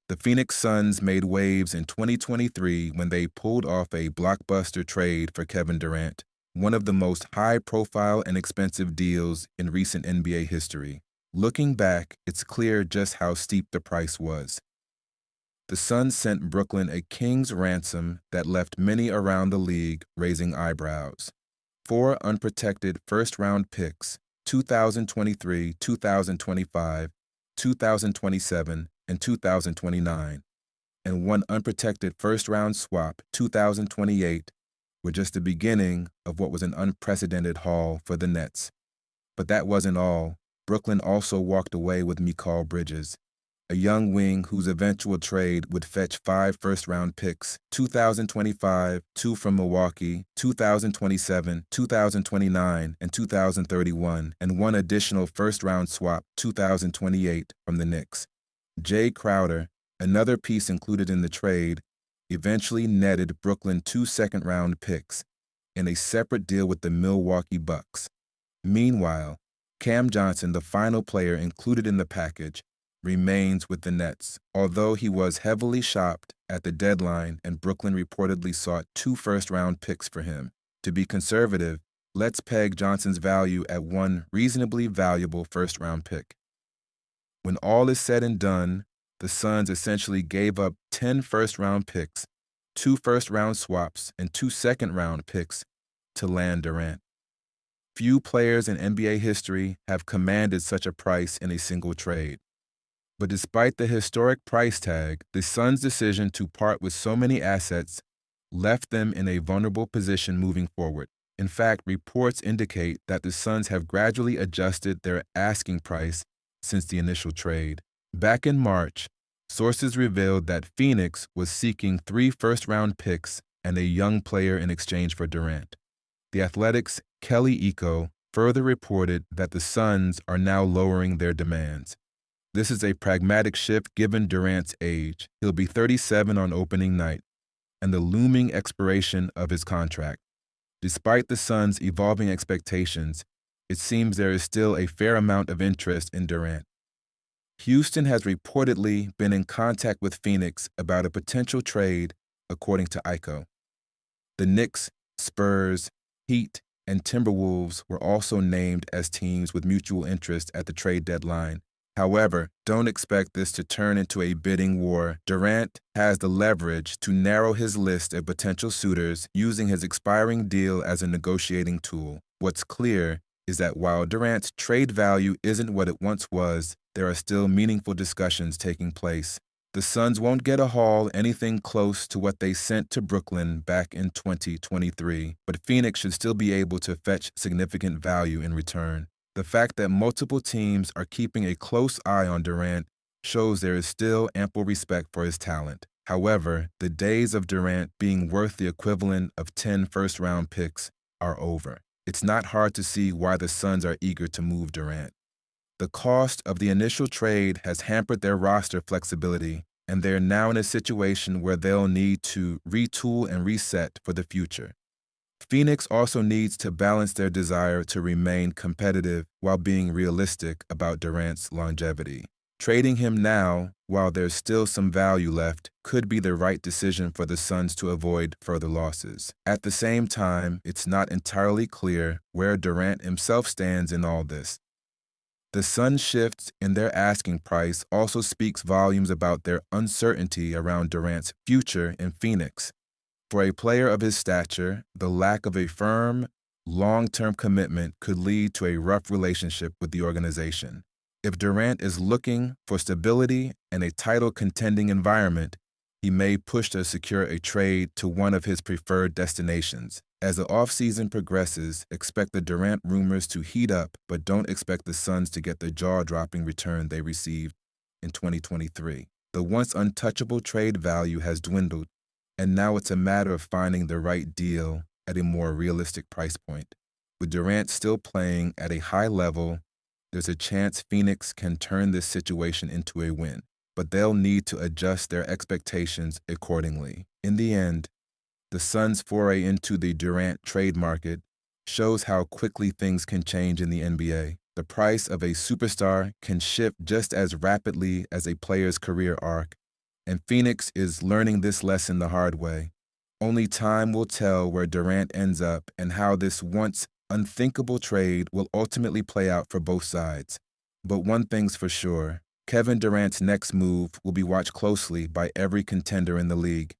The Phoenix Suns made waves in 2023 when they pulled off a blockbuster trade for Kevin Durant, one of the most high-profile and expensive deals in recent NBA history. Looking back, it's clear just how steep the price was. The Suns sent Brooklyn a king's ransom that left many around the league raising eyebrows. 4 unprotected first-round picks, 2023, 2025, 2027, and 2029, and 1 unprotected first-round swap, 2028, were just the beginning of what was an unprecedented haul for the Nets. But that wasn't all. Brooklyn also walked away with Mikal Bridges, a young wing whose eventual trade would fetch 5 first-round picks, 2025, 2 from Milwaukee, 2027, 2029, and 2031, and 1 additional first-round swap, 2028, from the Knicks. Jay Crowder, another piece included in the trade, eventually netted Brooklyn 2 second-round picks in a separate deal with the Milwaukee Bucks. Meanwhile, Cam Johnson, the final player included in the package, remains with the Nets, although he was heavily shopped at the deadline and Brooklyn reportedly sought 2 first-round picks for him. To be conservative, let's peg Johnson's value at 1 reasonably valuable first-round pick. When all is said and done, the Suns essentially gave up 10 first-round picks, 2 first-round swaps, and 2 second-round picks to land Durant. Few players in NBA history have commanded such a price in a single trade. But despite the historic price tag, the Suns' decision to part with so many assets left them in a vulnerable position moving forward. In fact, reports indicate that the Suns have gradually adjusted their asking price since the initial trade. Back in March, sources revealed that Phoenix was seeking 3 first-round picks and a young player in exchange for Durant. The Athletic's Kelly Iko further reported that the Suns are now lowering their demands. This is a pragmatic shift given Durant's age. He'll be 37 on opening night, and the looming expiration of his contract. Despite the Suns' evolving expectations, it seems there is still a fair amount of interest in Durant. Houston has reportedly been in contact with Phoenix about a potential trade, according to Iko. The Knicks, Spurs, Heat, and Timberwolves were also named as teams with mutual interest at the trade deadline. However, don't expect this to turn into a bidding war. Durant has the leverage to narrow his list of potential suitors using his expiring deal as a negotiating tool. What's clear is that while Durant's trade value isn't what it once was, there are still meaningful discussions taking place. The Suns won't get a haul anything close to what they sent to Brooklyn back in 2023, but Phoenix should still be able to fetch significant value in return. The fact that multiple teams are keeping a close eye on Durant shows there is still ample respect for his talent. However, the days of Durant being worth the equivalent of 10 first-round picks are over. It's not hard to see why the Suns are eager to move Durant. The cost of the initial trade has hampered their roster flexibility, and they're now in a situation where they'll need to retool and reset for the future. Phoenix also needs to balance their desire to remain competitive while being realistic about Durant's longevity. Trading him now, while there's still some value left, could be the right decision for the Suns to avoid further losses. At the same time, it's not entirely clear where Durant himself stands in all this. The Suns' shifts in their asking price also speaks volumes about their uncertainty around Durant's future in Phoenix. For a player of his stature, the lack of a firm, long-term commitment could lead to a rough relationship with the organization. If Durant is looking for stability and a title-contending environment, he may push to secure a trade to one of his preferred destinations. As the offseason progresses, expect the Durant rumors to heat up, but don't expect the Suns to get the jaw-dropping return they received in 2023. The once untouchable trade value has dwindled, and now it's a matter of finding the right deal at a more realistic price point. With Durant still playing at a high level, there's a chance Phoenix can turn this situation into a win, but they'll need to adjust their expectations accordingly. In the end, the Suns' foray into the Durant trade market shows how quickly things can change in the NBA. The price of a superstar can shift just as rapidly as a player's career arc, and Phoenix is learning this lesson the hard way. Only time will tell where Durant ends up and how this once unthinkable trade will ultimately play out for both sides. But one thing's for sure, Kevin Durant's next move will be watched closely by every contender in the league.